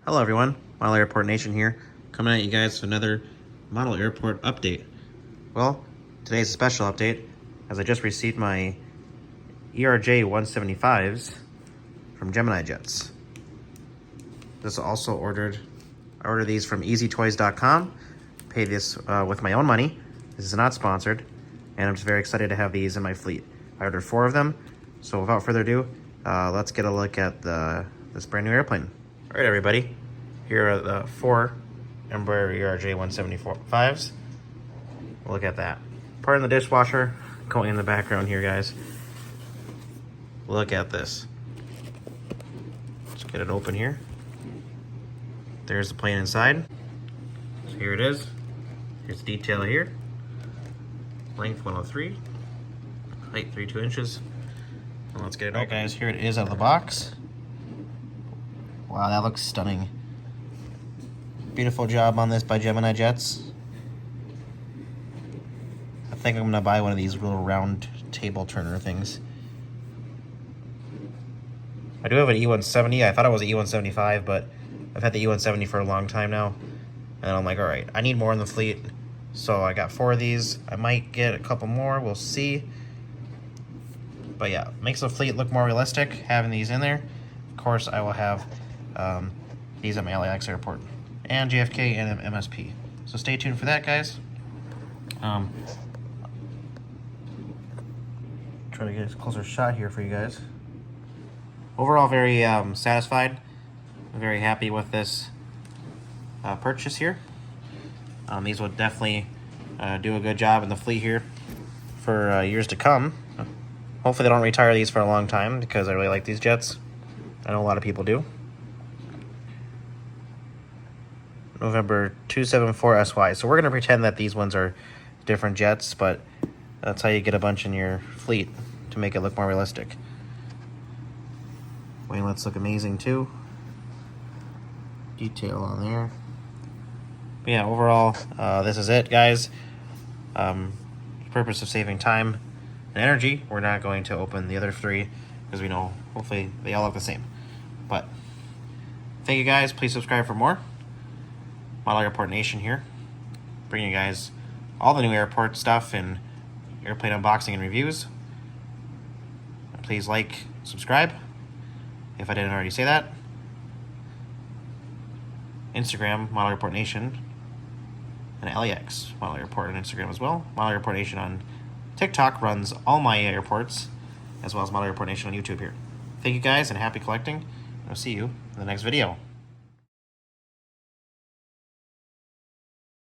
Hello everyone, Model Airport Nation here, coming at you guys with another Model Airport update. Well, today's a special update, as I just received my ERJ-175s from Gemini jets. This also I ordered these from EasyToys.com, paid this with my own money. This is not sponsored, and I'm just very excited to have these in my fleet. I ordered 4 of them, so without further ado, let's get a look at this brand new airplane. All right, everybody, here are the 4 Embraer ERJ-175s. Look at that. Pardon the dishwasher going in the background here, guys. Look at this. Let's get it open here. There's the plane inside. So here it is. Here's the detail here. Length 103. Height 32 inches. And let's get it open. All right, guys, here it is out of the box. Wow, that looks stunning. Beautiful job on this by Gemini Jets. I think I'm gonna buy one of these little round table turner things. I do have an E170. I thought it was an E175, but I've had the E170 for a long time now. And I'm like, all right, I need more in the fleet. So I got 4 of these. I might get a couple more, we'll see. But yeah, makes the fleet look more realistic having these in there. Of course, I will have these at my LAX airport and JFK and MSP. So stay tuned for that, guys. Try to get a closer shot here for you guys. Overall, very satisfied. I'm very happy with this purchase here. These will definitely do a good job in the fleet here for years to come. Hopefully they don't retire these for a long time because I really like these jets. I know a lot of people do. November 274 SY. So we're going to pretend that these ones are different jets, but that's how you get a bunch in your fleet to make it look more realistic. Winglets look amazing too. Detail on there. But yeah, overall, this is it, guys. For the purpose of saving time and energy, we're not going to open the other 3 because we know hopefully they all look the same. But thank you, guys. Please subscribe for more. Model Airport Nation here, bringing you guys all the new airport stuff and airplane unboxing and reviews. Please like, subscribe, if I didn't already say that. Instagram, Model Airport Nation, and LAX, Model Airport on Instagram as well. Model Airport Nation on TikTok runs all my airports, as well as Model Airport Nation on YouTube here. Thank you, guys, and happy collecting. I'll see you in the next video.